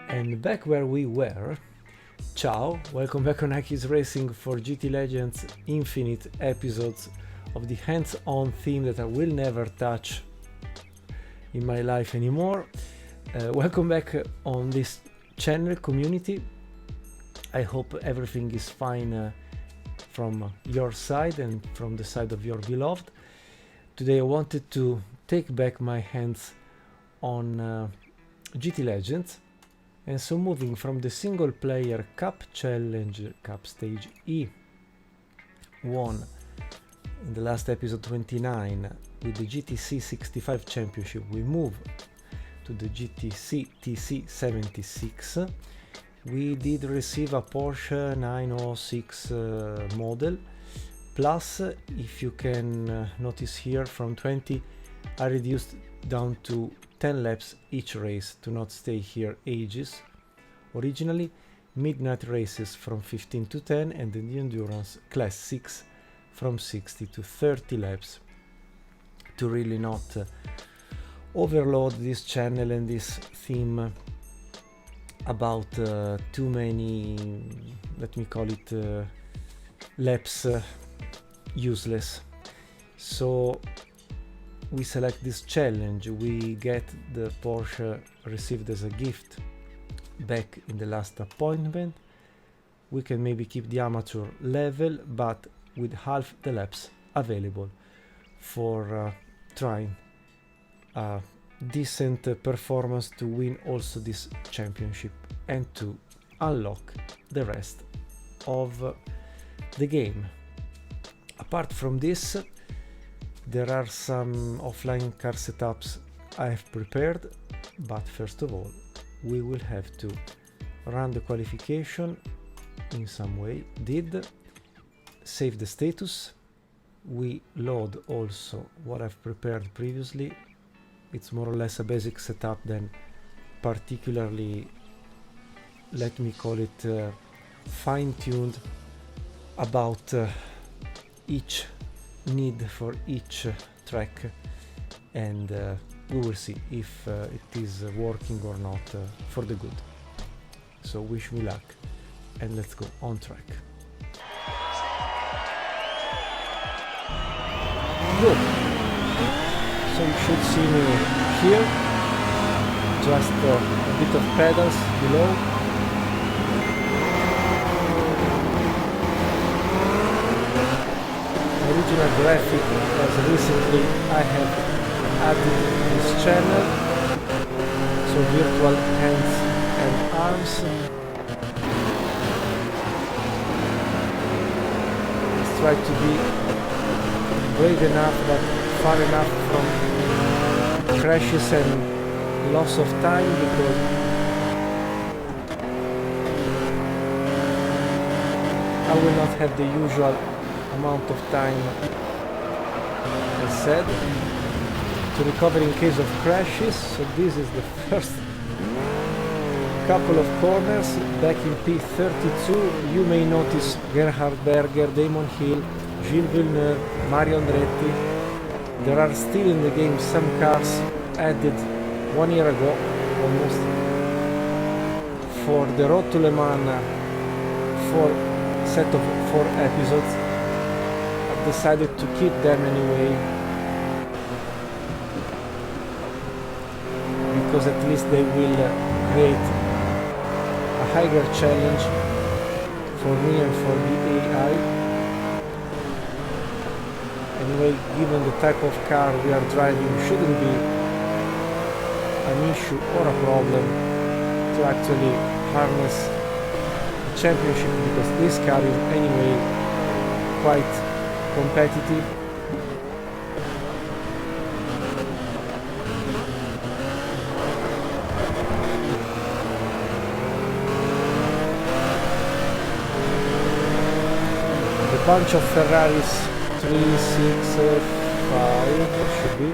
And back where we were, ciao, welcome back on iKeysRacing for GTLegends infinite episodes of the hands-on theme that I will never touch in my life anymore. Welcome back on this channel community. I hope everything is fine from your side and from the side of your beloved. Today I wanted to take back my hands on GTLegends. And so moving from the single player Cup Challenge Cup Stage E won in the last episode 29 with the GTC 65 Championship, we move to the GTC TC 76. We did receive a Porsche 906 model, plus if you can notice here, from 20 I reduced down to 10 laps each race to not stay here ages. Originally, midnight races from 15 to 10 and the endurance class 6 from 60 to 30 laps to really not overload this channel and this theme about too many, let me call it, laps useless. So we select this challenge, we get the Porsche received as a gift back in the last appointment. We can maybe keep the amateur level, but with half the laps available for trying a decent performance to win also this championship and to unlock the rest of the game. Apart from this, there are some offline car setups I have prepared, but first of all we will have to run the qualification in some way. Did save the status. We load also what I've prepared previously. It's more or less a basic setup, then particularly, let me call it, fine-tuned about each need for each track, and we will see if it is working or not for the good. So wish me luck and let's go on track. Good. So you should see me here, just a bit of pedals below. Original graphic, as recently I have added this channel, so virtual hands and arms. Let's try to be brave enough but far enough from crashes and loss of time, because I will not have the usual amount of time, as said, to recover in case of crashes. So this is the first couple of corners back in P32. You may notice Gerhard Berger, Damon Hill, Gilles Villeneuve, Mario Andretti. There are still in the game some cars added 1 year ago almost for the Road to Le Mans set of 4 episodes. Decided to keep them anyway, because at least they will create a higher challenge for me and for the AI. Anyway, given the type of car we are driving, shouldn't be an issue or a problem to actually harness the championship, because this car is anyway quite competitive. The bunch of Ferraris 3, 6, 5 should be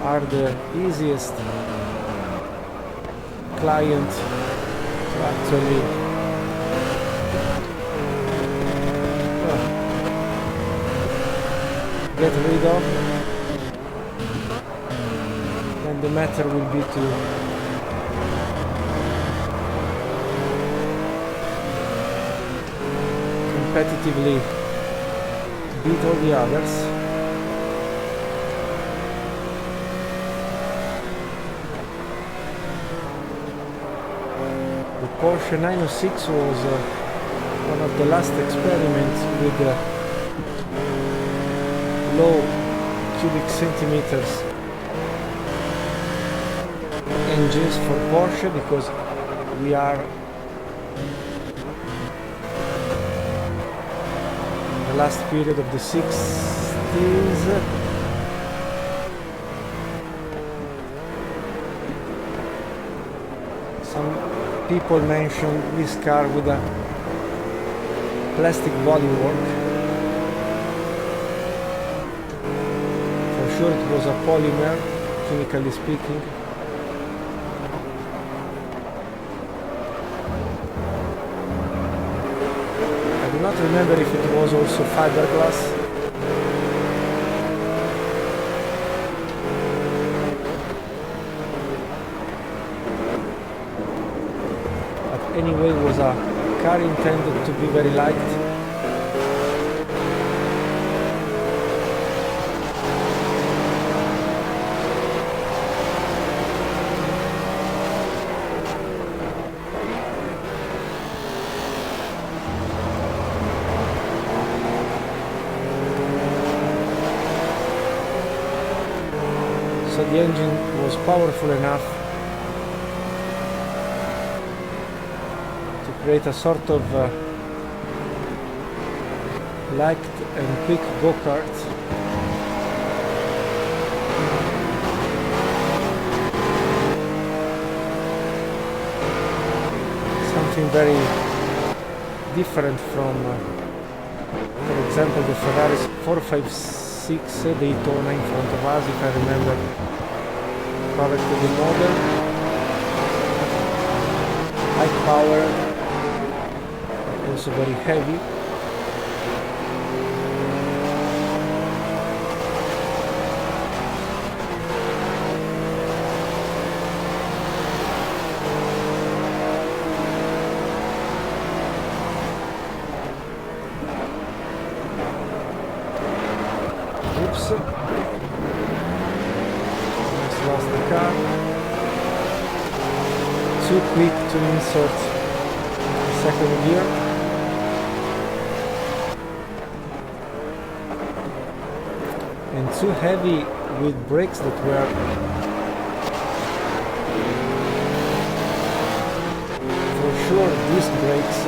are the easiest client to actually get rid of, and the matter will be to competitively beat all the others. The Porsche 906 was one of the last experiments with low cubic centimeters engines for Porsche, because we are in the last period of the 60s. Some people mention this car with a plastic bodywork. For sure it was a polymer, chemically speaking. I do not remember if it was also fiberglass. But anyway, it was a car intended to be very liked. So the engine was powerful enough to create a sort of light and quick go-kart. Something very different from, for example, the Ferrari 456 Daytona in front of us, if I remember correctly the model. High power, also very heavy. Oops. Almost lost the car. Too quick to insert the second gear. And too heavy with brakes that were for sure disc brakes.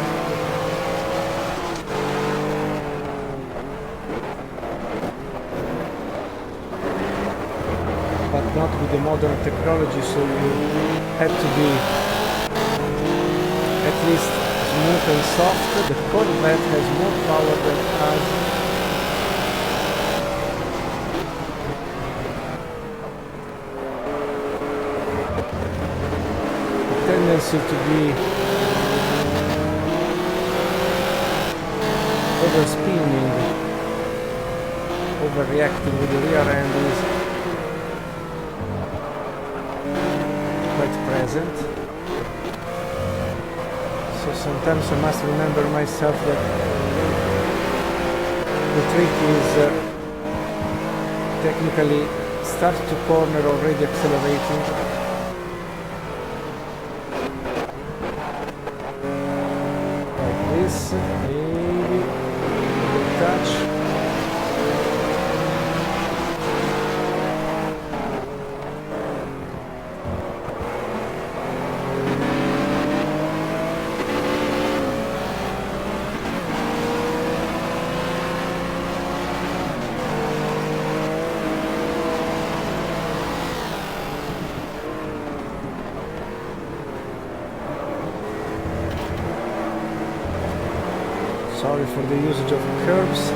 But not with the modern technology, so you had to be at least smooth and soft. The Corvette has more power than us. The tendency to be overspinning, overreacting with the rear end is quite present. So sometimes I must remember myself that the trick is technically start to corner already accelerating. Like this, maybe a touch. Sorry for the usage of curbs.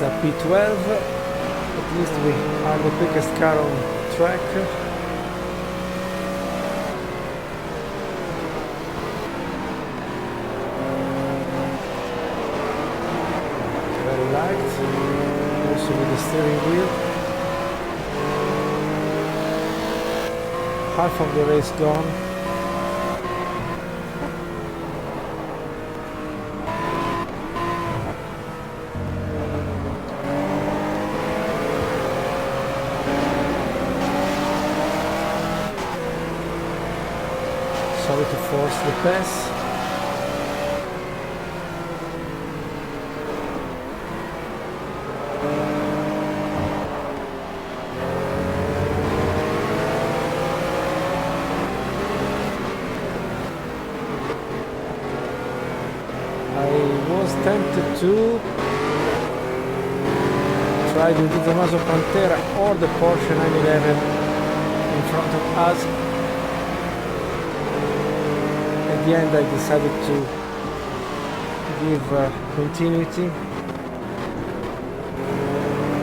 a P12. At least we are the quickest car on track. Very light, also with the steering wheel. Half of the race gone. Sorry to force the pass. Tempted to try the Tommaso Pantera or the Porsche 911 in front of us. At the end I decided to give continuity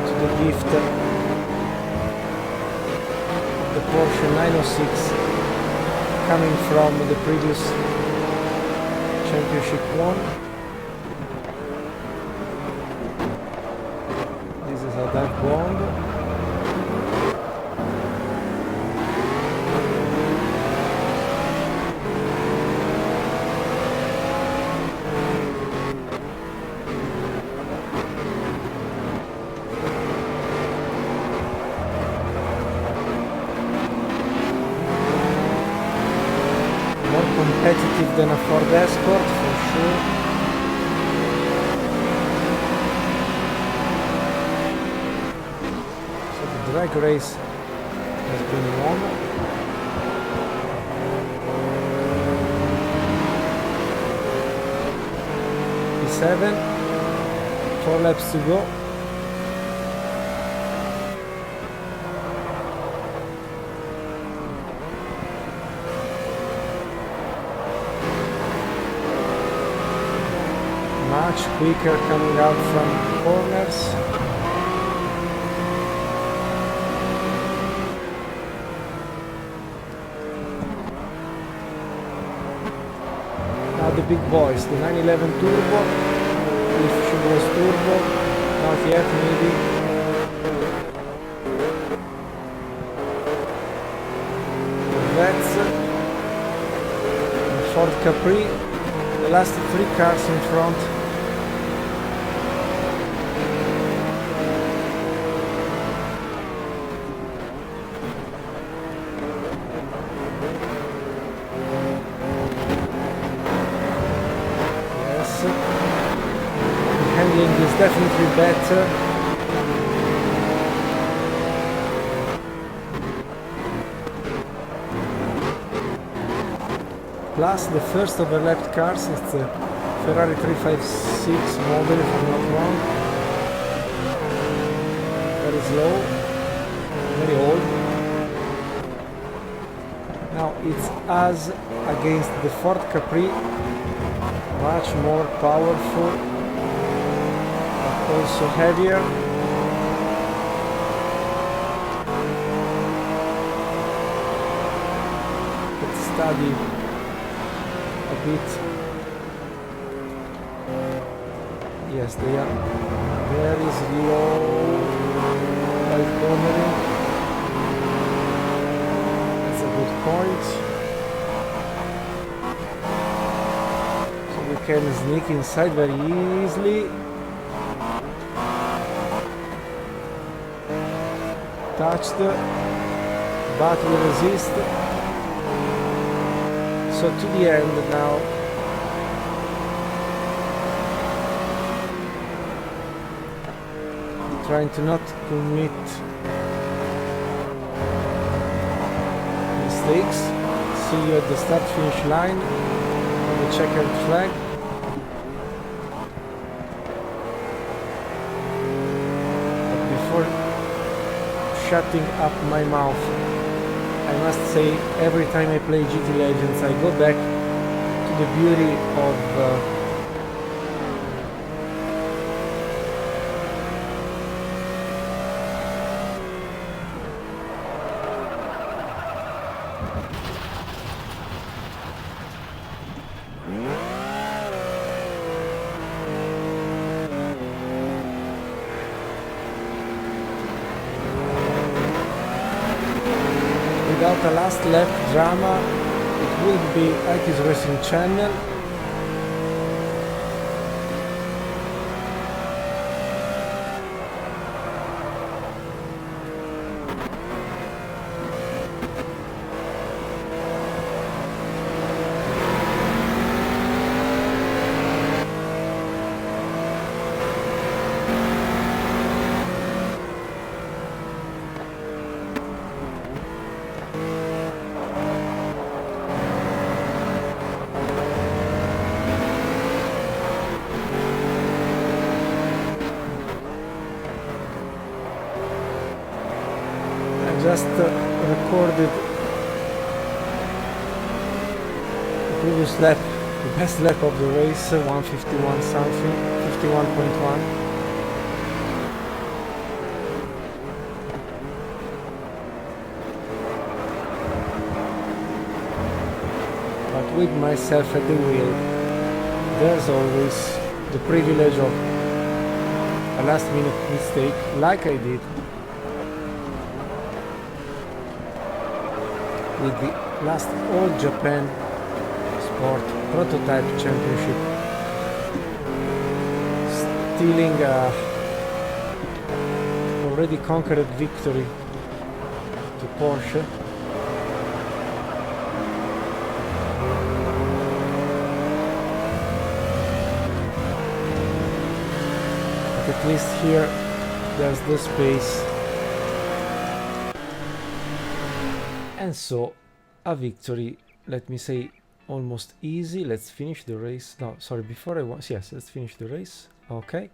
to the gift of the Porsche 906 coming from the previous championship one. Dive bomb. More competitive than a Ford Escort for sure. Drag race has been won. P7, 4 laps to go. Much quicker coming out from corners. The big boys, the 911 Turbo, if she was turbo, not yet maybe. That's the Ford Capri, the last 3 cars in front. Is definitely better. Plus the first overlapped cars, it's the Ferrari 356 model if I'm not wrong. Very slow, very old. Now it's us against the Ford Capri, much more powerful. Also heavier. Let's study a bit. Yes, they are very slow while cornering. That's a good point. So we can sneak inside very easily. Touched, but we resist. So to the end now. Trying to not commit mistakes. See you at the start finish line on the checkered flag. But before shutting up my mouth, I must say every time I play GTLegends I go back to the beauty of without a last lap drama, it will be iKeysRacing channel. Just recorded the previous lap, the best lap of the race, 151 something, 51.1. But with myself at the wheel, there's always the privilege of a last minute mistake, like I did with the last All Japan Sport Prototype Championship, stealing a already conquered victory to Porsche. But at least here there's the space. And so, a victory, let me say, almost easy. Let's finish the race. No, sorry, before I want... Yes, let's finish the race. Okay.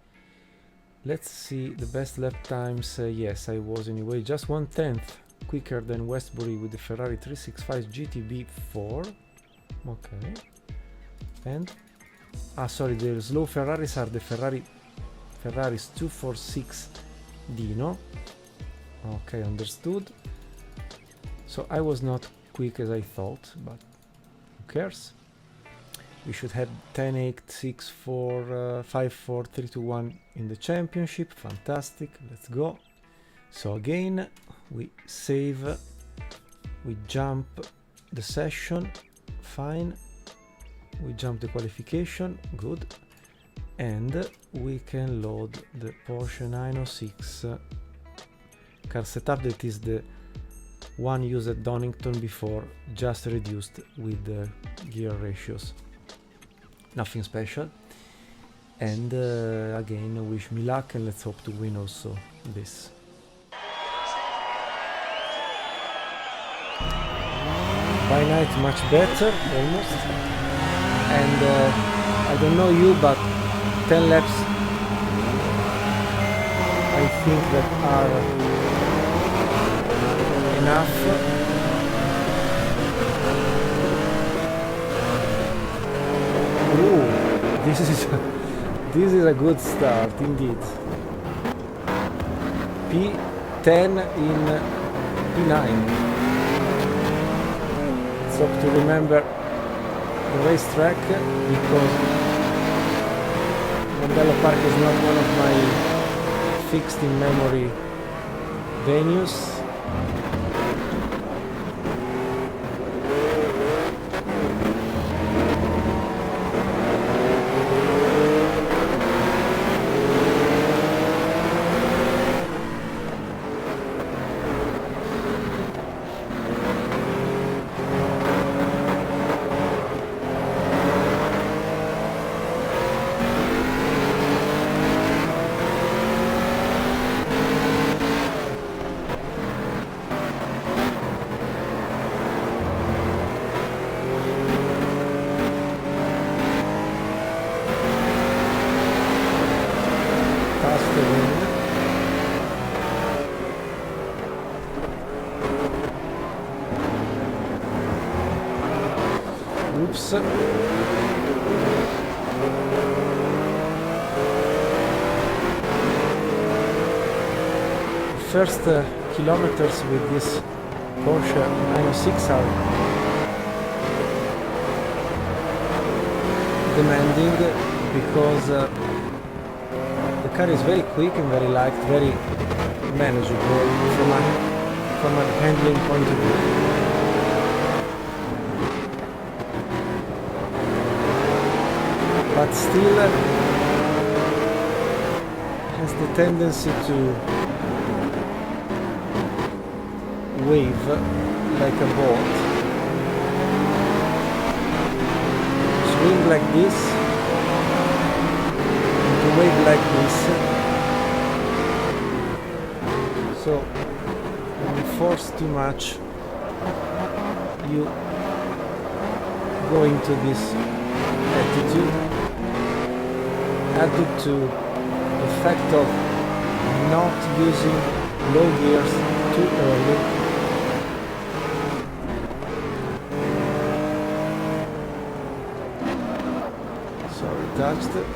Let's see the best lap times. Yes, I was anyway just 1/10 quicker than Westbury with the Ferrari 365 GTB4. Okay. And... sorry, the slow Ferraris are the Ferraris 246 Dino. Okay, understood. So I was not quick as I thought, but who cares? We should have 10-8, 6-4, 5-4, 3-1 in the championship. Fantastic, let's go. So again, we save, we jump the session, fine. We jump the qualification, good. And we can load the Porsche 906 car setup, that is the one used at Donington before, just reduced with the gear ratios. Nothing special. And again, wish me luck and let's hope to win also this. By night much better, almost. And I don't know you, but 10 laps I think that are enough. Ooh, this is a good start indeed. P10 in P9. Let's hope to remember the racetrack, because Mondello Park is not one of my fixed in memory venues. Oops. First kilometers with this Porsche 906 are demanding, because the car is very quick and very light, very manageable from a handling point of view. but still has the tendency to wave like a boat, swing like this, and to wave like this. So when you force too much, you go into this attitude, added to the fact of not using low gears too early. Sorry, touched it.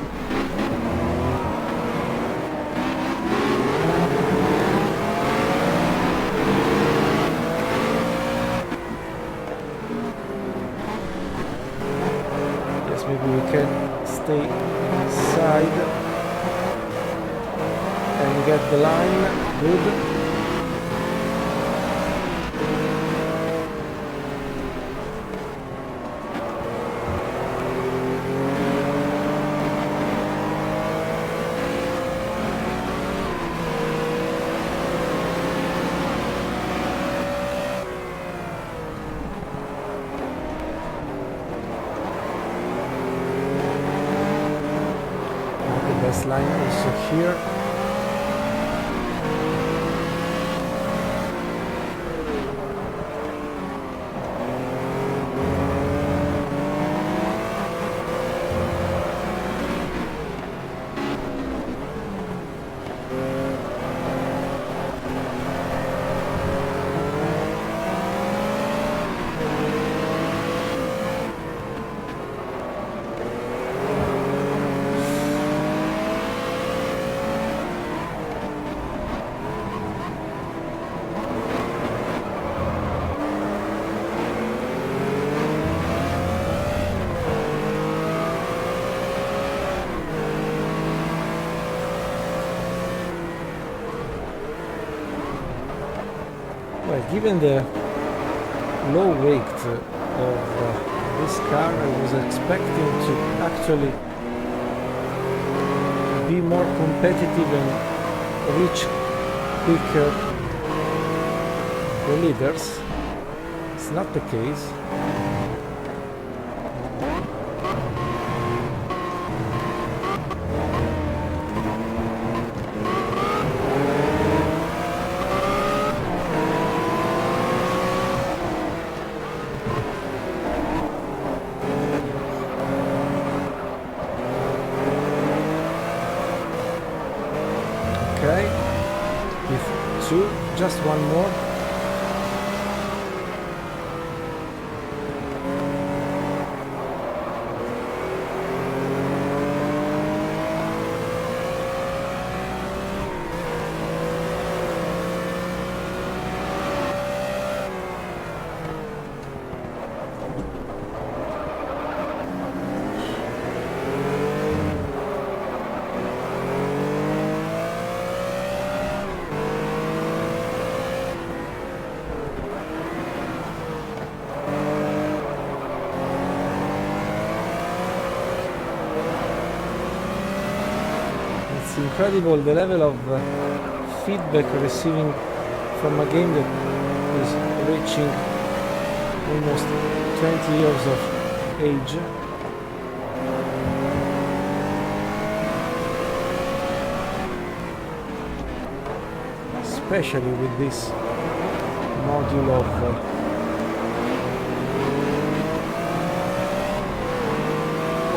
Maybe we can stay inside and get the line. Good. Best line also here. Well, given the low weight of this car, I was expecting to actually be more competitive and reach quicker the leaders. It's not the case. Okay, with two, just one more. It's incredible the level of feedback receiving from a game that is reaching almost 20 years of age. Especially with this module of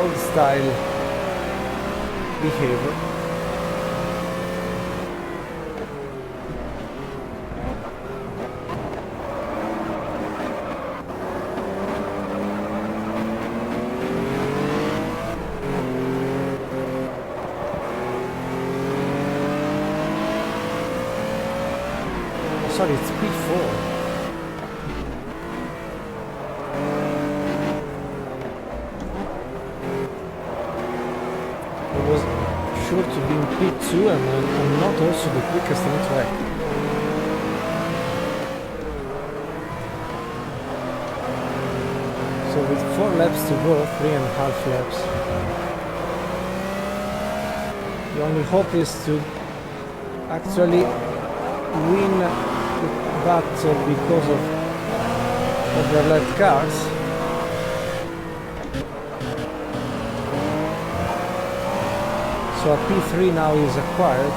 old style behavior. Sorry, it's P4. I was sure to be in P2 and I'm not also the quickest on track. So with 4 laps to go, 3.5 laps. The only hope is to actually win the battle because of overlapped cars. So a P3 now is acquired.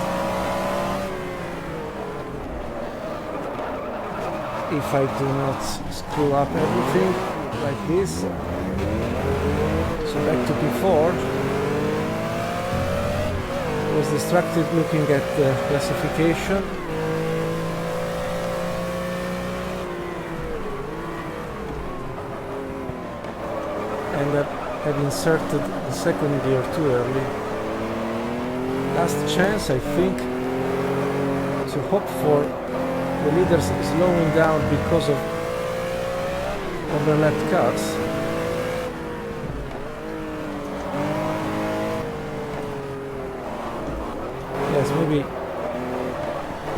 If I do not screw up everything like this. So back to P4. I was distracted looking at the classification. And I've inserted the second gear too early. Last chance, I think, to hope for the leaders slowing down because of overlapped cars. Yes, maybe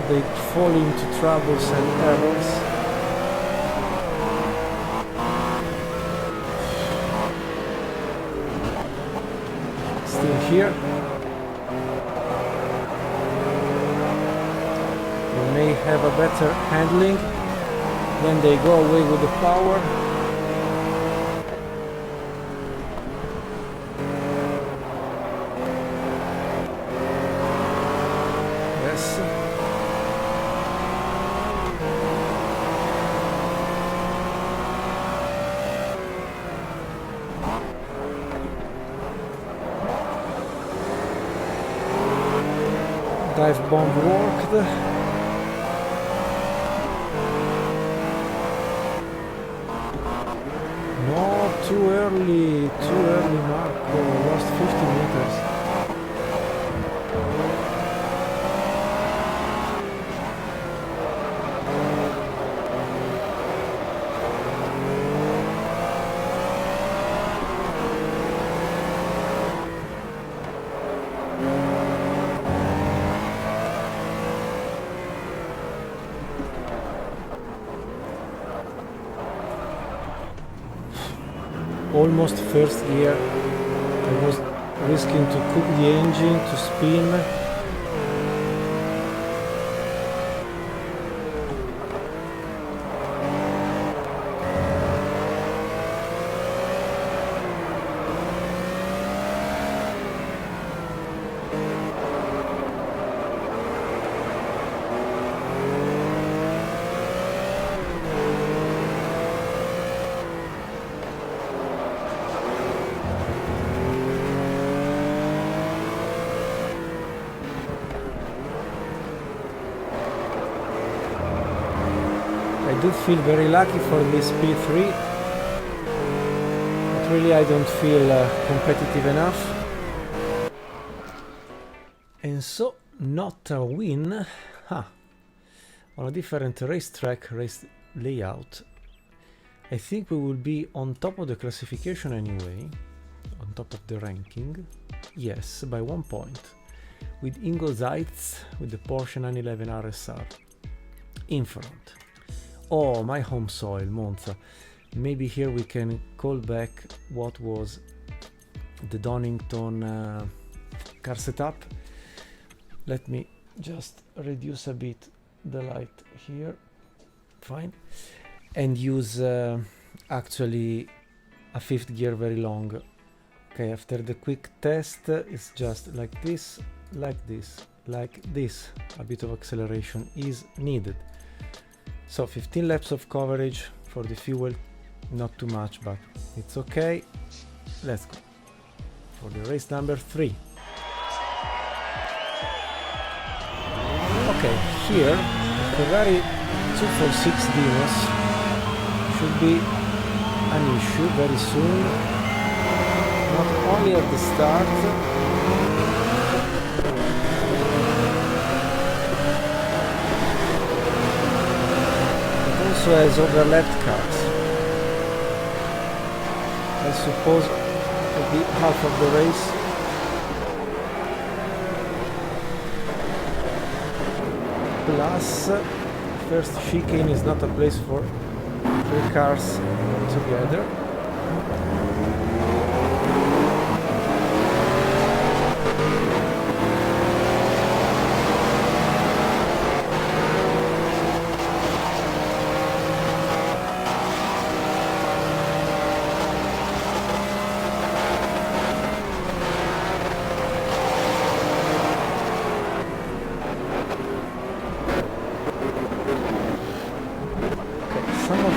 they fall into troubles and errors. Still here. May have a better handling when they go away with the power. Yes. Dive bomb worked. Too early, Marco, lost 50 meters. Almost first gear. I was risking to cook the engine, to spin. I do feel very lucky for this P3, but really I don't feel competitive enough. And so, not a win. On a different racetrack, race layout. I think we will be on top of the classification anyway, on top of the ranking. Yes, by 1 point. With Ingo Zeitz, with the Porsche 911 RSR in front. Oh, my home soil, Monza. Maybe here we can call back what was the Donington car setup. Let me just reduce a bit the light here. Fine. And use actually a fifth gear very long. Okay, after the quick test, it's just like this, like this, like this. A bit of acceleration is needed. So 15 laps of coverage for the fuel, not too much, but it's okay. Let's go for the race number 3. Okay, here Ferrari 246 Dinos should be an issue very soon, not only at the start, also has overlapped cars. I suppose at the half of the race. Plus, first chicane is not a place for 3 cars together.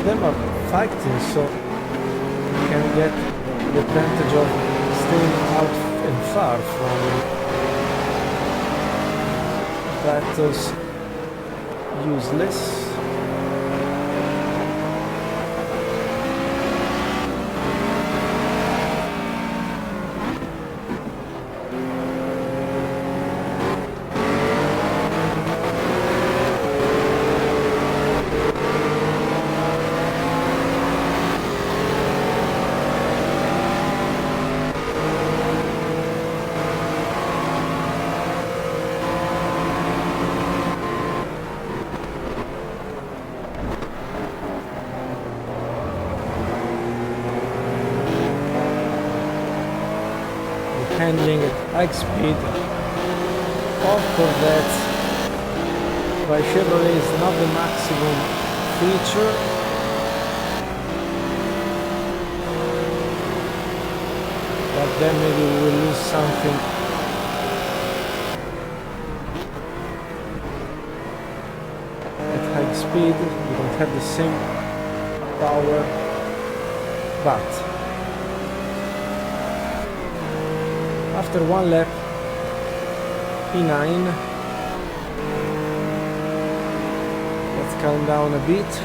of them are fighting, so you can get the advantage of staying out and far from battles useless. Handling at high speed of Corvettes by Chevrolet is not the maximum feature, but then maybe we will lose something. At high speed you don't have the same power, but after one lap, P9. Let's calm down a bit.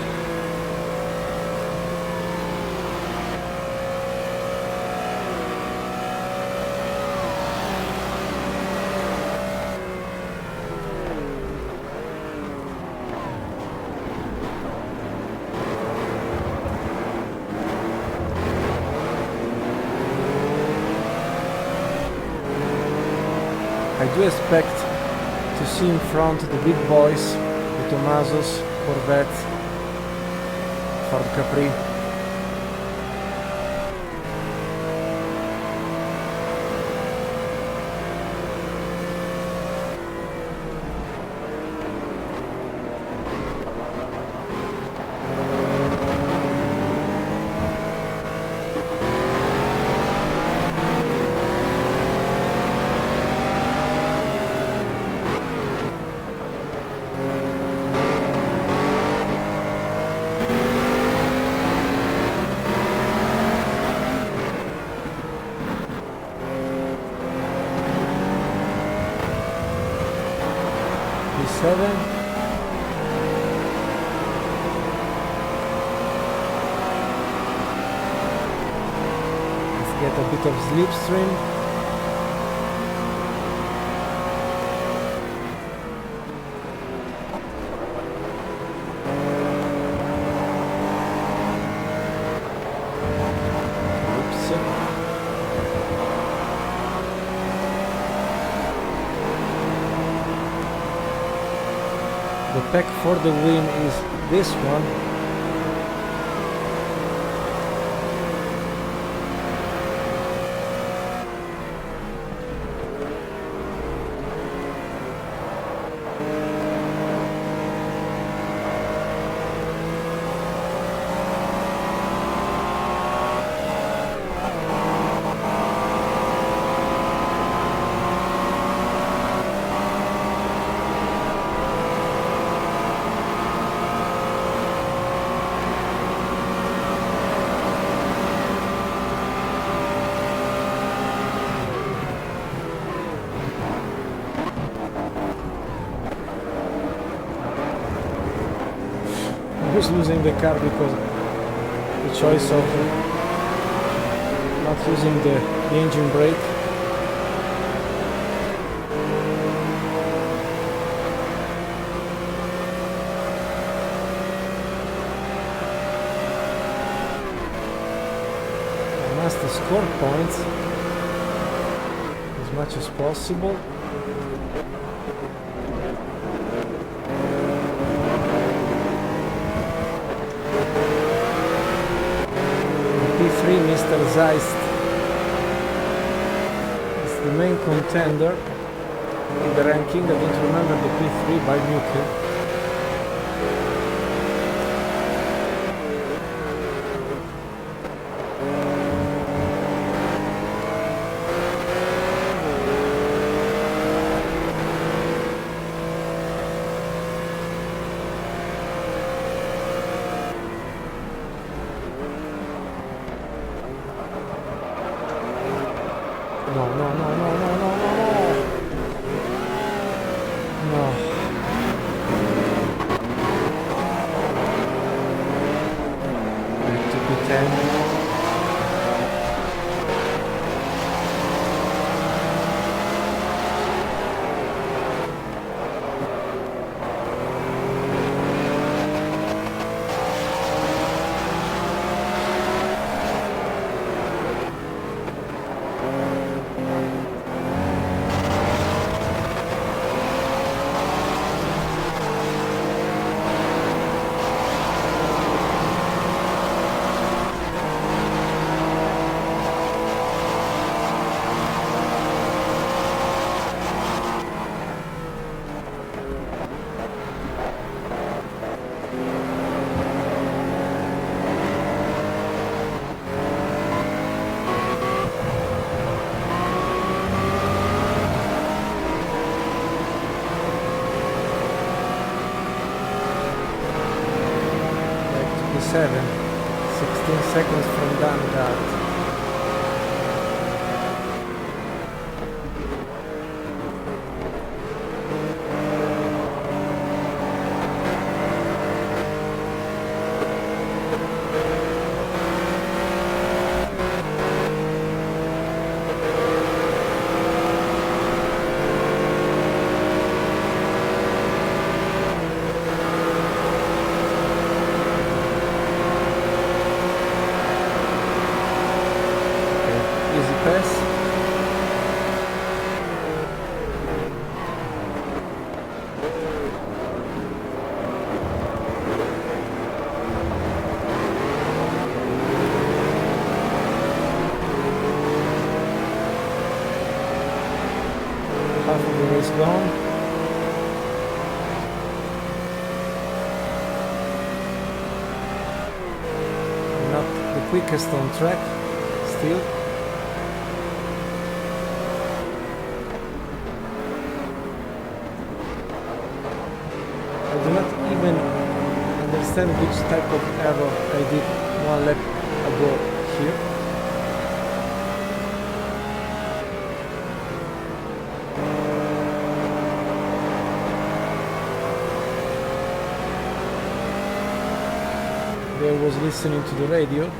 I do expect to see in front the big boys, the Tommasos, Corvette, Ford Capri. Let's get a bit of slipstream. The pack for the win is this one. Losing the car because the choice of not using the engine brake. I must score points as much as possible. Mr. Zeist is the main contender in the ranking. I don't remember the P3 by Nuke. No, no, no, no, no, no, no, no. No. Back to P10. Seven, 16 seconds from Donington. Half of the race gone. Not the quickest on track still. I do not even understand which type of error I did one lap ago here. I was listening to the radio.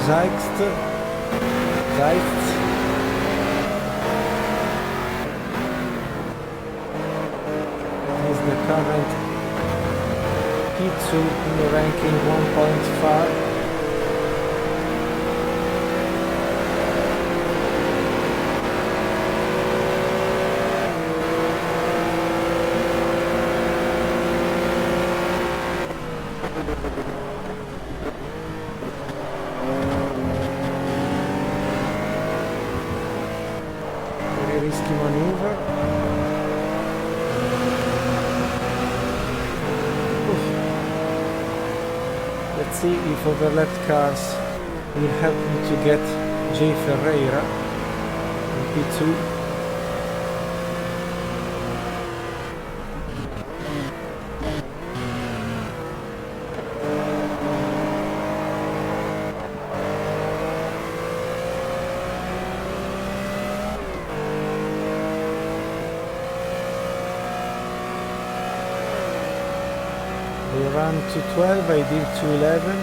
Zeist. Is the current P2 in the ranking 1.5. risky maneuver. Oof. Let's see if overlapped cars will help me to get J. Ferreira in P2. We ran 212, I did 211.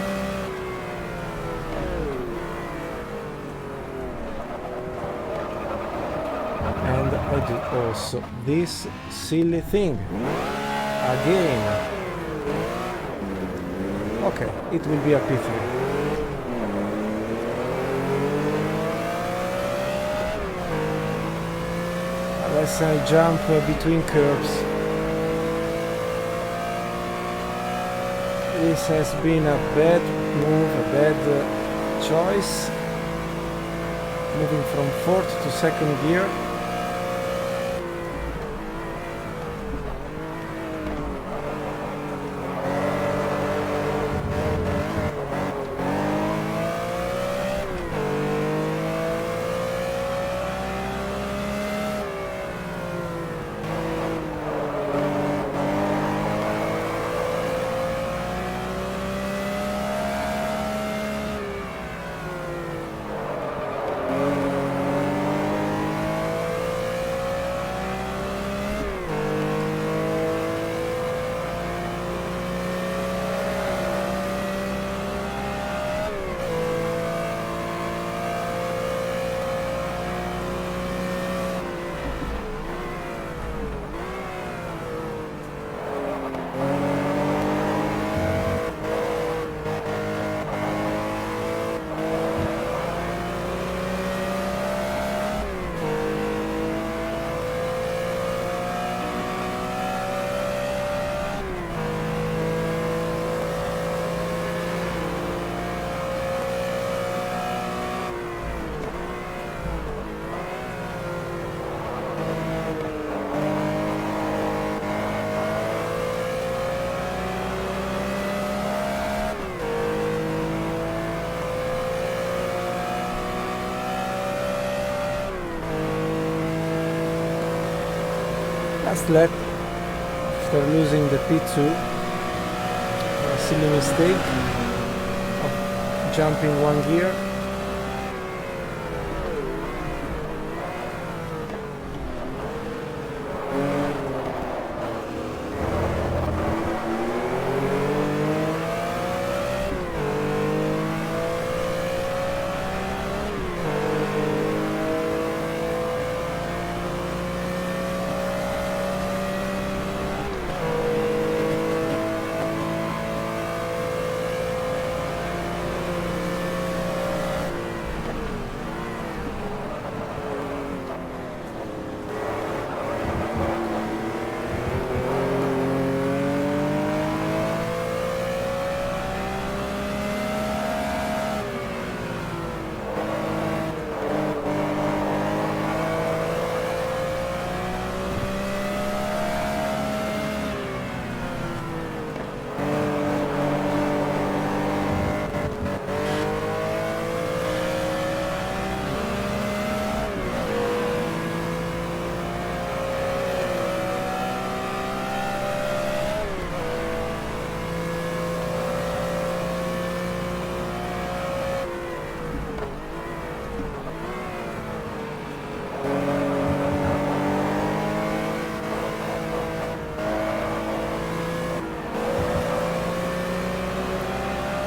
And I do also this silly thing. Again. Okay, it will be a P3. Unless I jump between curves. This has been a bad move, a bad choice. Moving from 4th to 2nd gear. Last lap after losing the P2, a silly mistake of jumping one gear.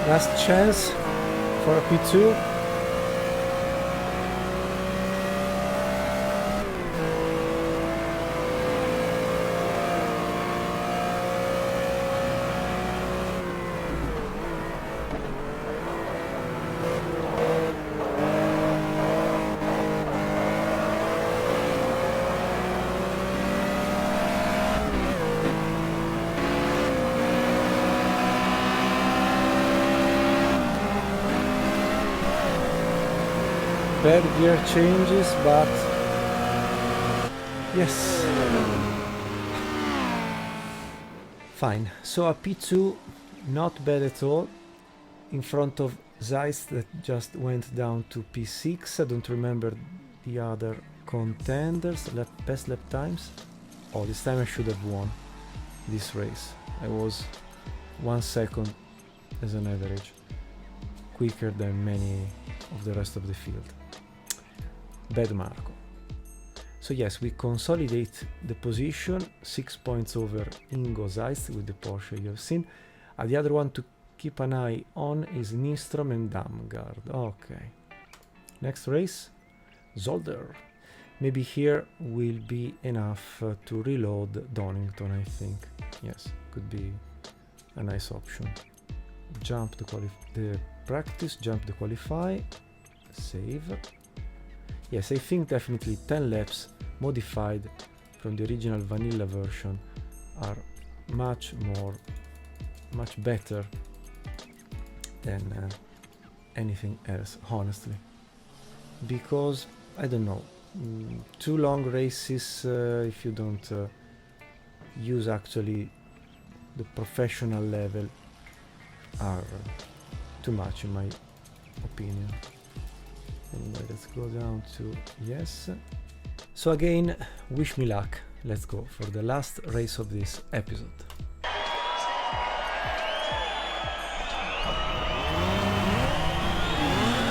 Last chance for a P2. Bad gear changes, but Yes. Fine. So a P2, not bad at all. In front of Zeist that just went down to P6. I don't remember the other contenders. Best lap times. Oh, this time I should have won this race. I was 1 second as an average quicker than many of the rest of the field. Bad Marco. So yes, we consolidate the position, 6 points over Ingo Zeist with the Porsche you have seen. The other one to keep an eye on is Nistrom and Damgaard. Okay. Next race, Zolder. Maybe here will be enough to reload Donington, I think. Yes, could be a nice option. Jump the practice, jump the qualify, save. Yes, I think definitely 10 laps modified from the original vanilla version are much better than anything else, honestly. Because, I don't know, 2 long races, if you don't use actually the professional level, are too much in my opinion. Anyway, let's go down to yes. So again, wish me luck. Let's go for the last race of this episode.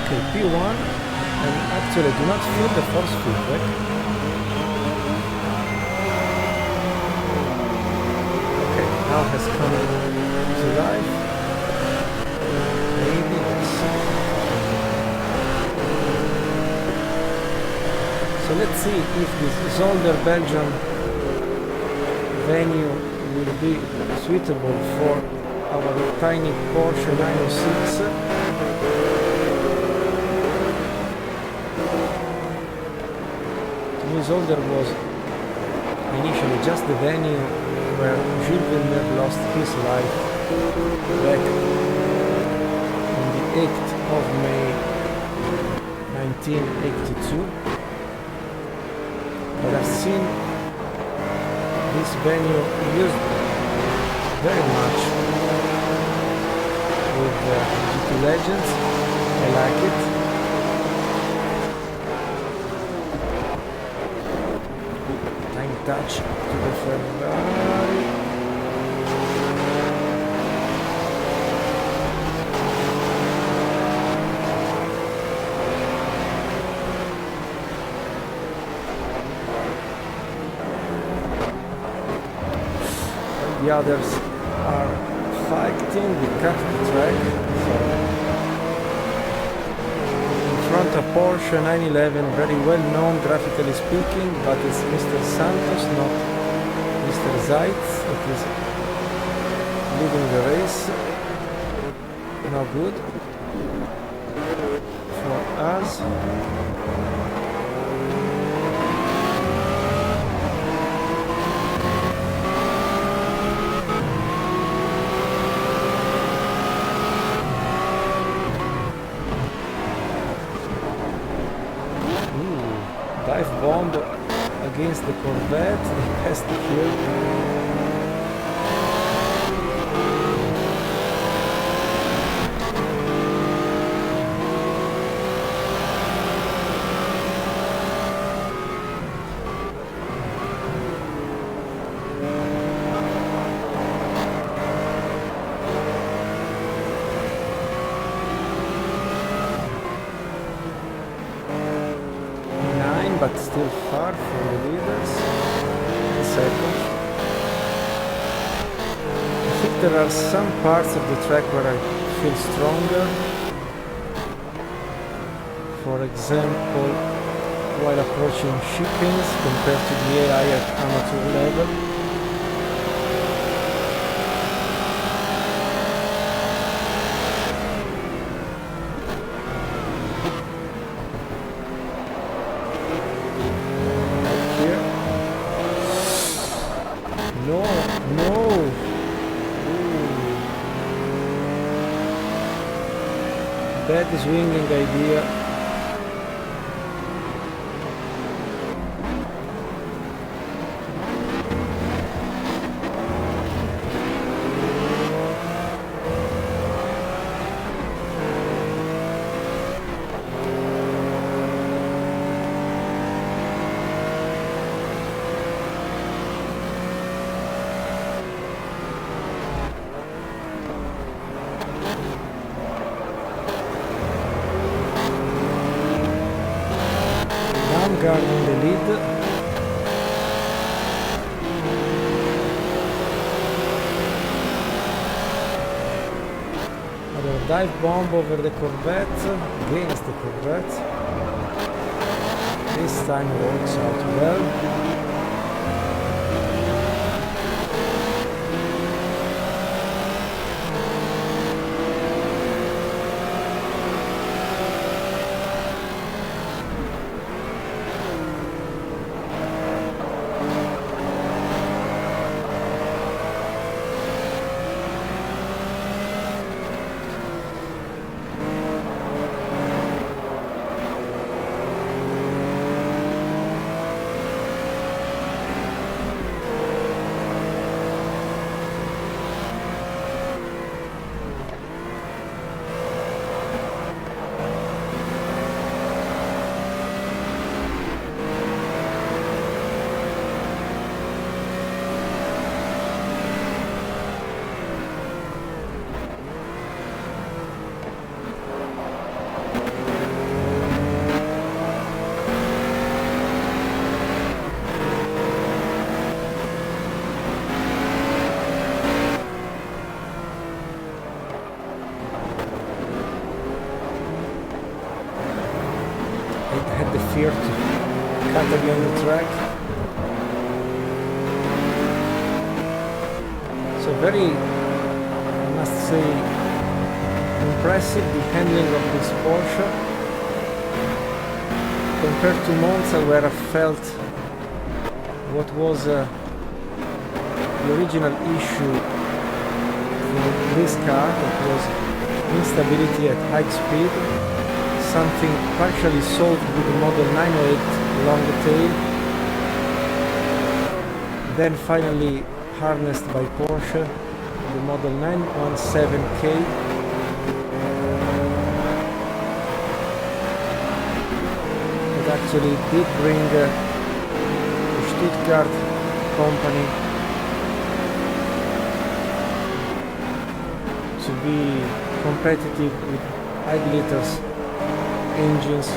Okay, P1, and actually I do not feel the force feedback. Okay, now has come to life. Maybe yes. So let's see if this Zolder Belgian venue will be suitable for our tiny Porsche 906. Zolder was initially just the venue where Gilles Villeneuve lost his life back on the 8th of May 1982. But I've seen this venue used very much with GTLegends. I like it. Touch to the Ferrari. And the others are fighting the cut track. So in front of Porsche 911, very well known graphically speaking, but it's Mr. Santos, not Mr. Zeitz, that is leading the race. No good for us. Dive bomb against the Corvette, the best kill. But still far from the leaders. Second. I think there are some parts of the track where I feel stronger. For example, while approaching chicanes compared to the AI at amateur level. Bad swinging idea. guarding the lead. Another dive bomb over the Corvette, against the Corvette. This time works out well. The fear to cut again the track. So very, I must say, impressive the handling of this Porsche compared to Monza, where I felt what was the original issue with this car, that was instability at high speed. Something partially solved with the Model 908 long tail, then finally harnessed by Porsche, the Model 917K. It actually did bring the Stuttgart company to be competitive with 8 liters engines.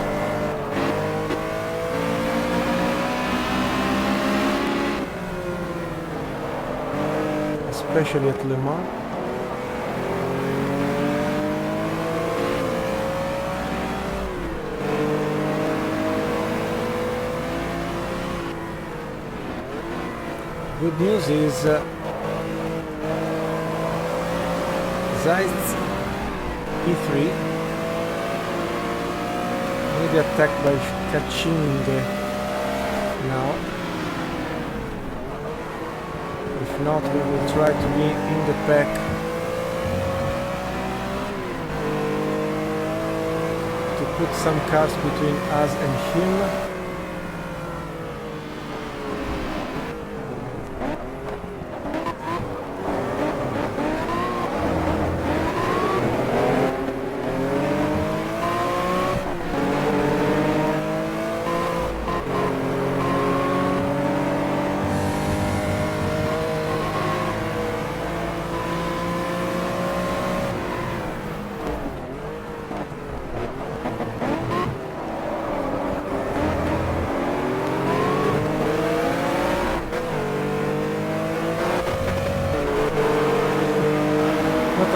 Especially at Le Mans. Good news is Zeitz P3 maybe attacked by Kaching now. If not, we will try to be in the pack to put some cars between us and him.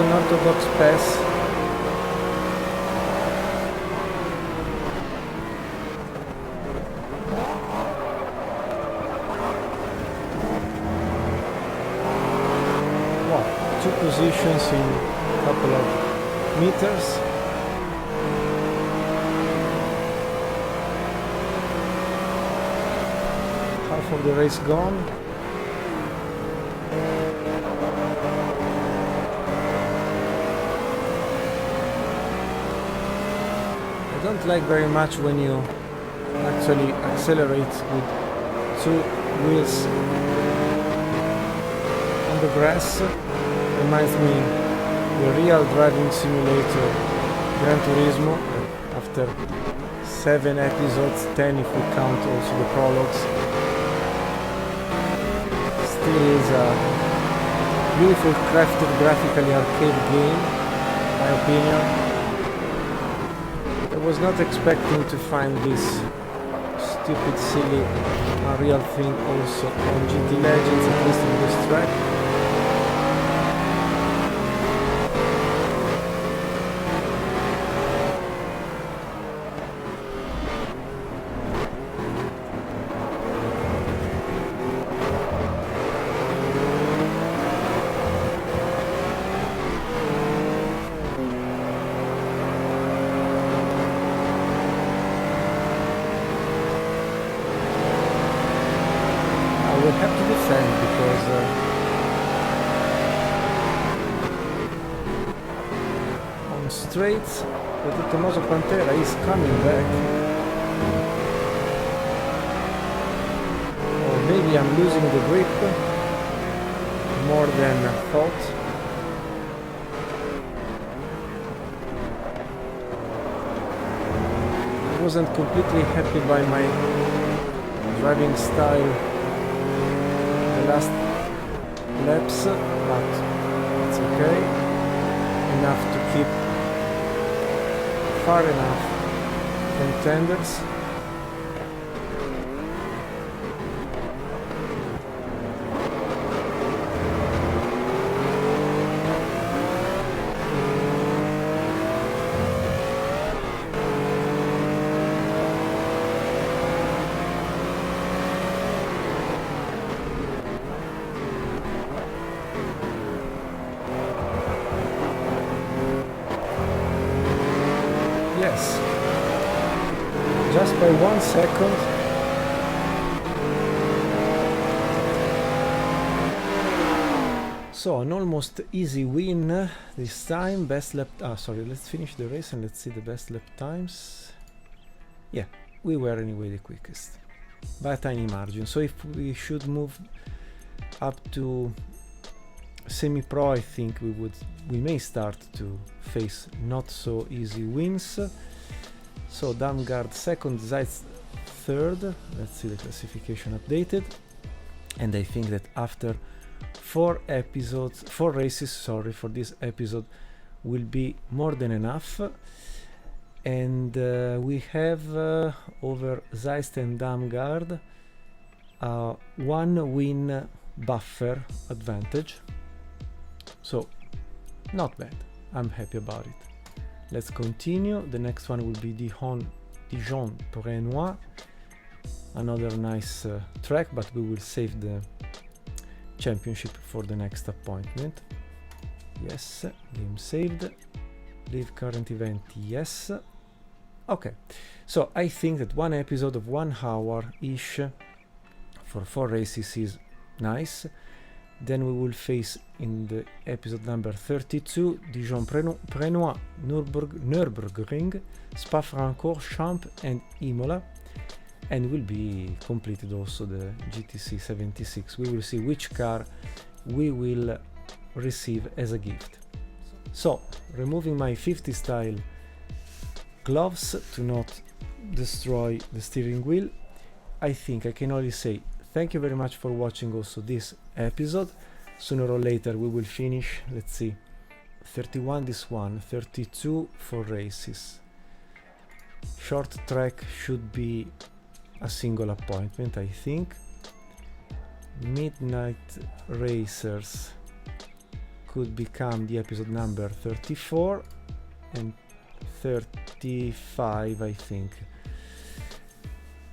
Unorthodox pass. Wow, 2 positions in a couple of meters. Half of the race gone. I don't like very much when you actually accelerate with 2 wheels on the grass. Reminds me the real driving simulator Gran Turismo, after 7 episodes, 10 if we count also the prologues. Still is a beautiful crafted graphically arcade game, in my opinion. I was not expecting to find this stupid, silly, unreal thing also on GT Legends, at least on this track. I will have to defend because on straights the Tommaso Pantera is coming back, or maybe I'm losing the grip more than I thought. I wasn't completely happy by my driving style last laps, but it's okay, enough to keep far enough contenders. Yes, just by 1 second. So an almost easy win this time. Best lap, sorry, let's finish the race and let's see the best lap times. Yeah, we were anyway the quickest by a tiny margin. So if we should move up to semi-pro, I think we may start to face not so easy wins. So Damgaard second, Zeitz third. Let's see the classification updated. And I think that after 4 races, sorry, for this episode will be more than enough. And we have over Zeitz and Damgaard 1 win buffer advantage. So not bad, I'm happy about it. Let's continue. The next one will be Dijon-Prenois, another nice track, but we will save the championship for the next appointment. Yes, game saved. Leave current event, yes. Okay, so I think that 1 episode of 1 hour-ish for 4 races is nice. Then we will face in the episode number 32 Dijon-Prenois, Nürburgring, Spa-Francorchamps, Champ and Imola, and will be completed also the GTC 76. We will see which car we will receive as a gift. So, removing my 50 style gloves to not destroy the steering wheel, I think I can only say thank you very much for watching also this episode. Sooner or later we will finish, let's see, 31 this one, 32 for races. Short track should be a single appointment, I think. Midnight Racers could become the episode number 34 and 35, I think.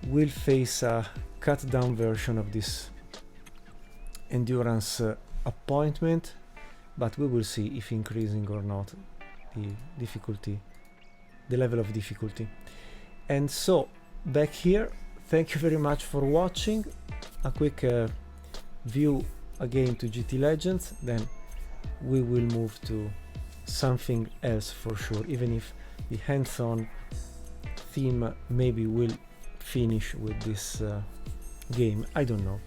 We'll face a cut down version of this endurance appointment, but we will see if increasing or not the difficulty, the level of difficulty. And so back here, thank you very much for watching. A quick view again to GT Legends, then we will move to something else for sure, even if the hands-on theme maybe will finish with this game, I don't know.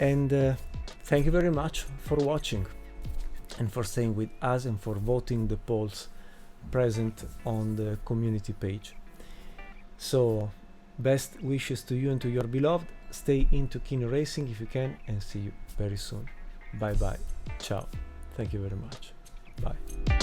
And thank you very much for watching and for staying with us and for voting the polls present on the community page. So best wishes to you and to your beloved. Stay into keen racing if you can, and see you very soon. Bye bye. Ciao. Thank you very much. Bye.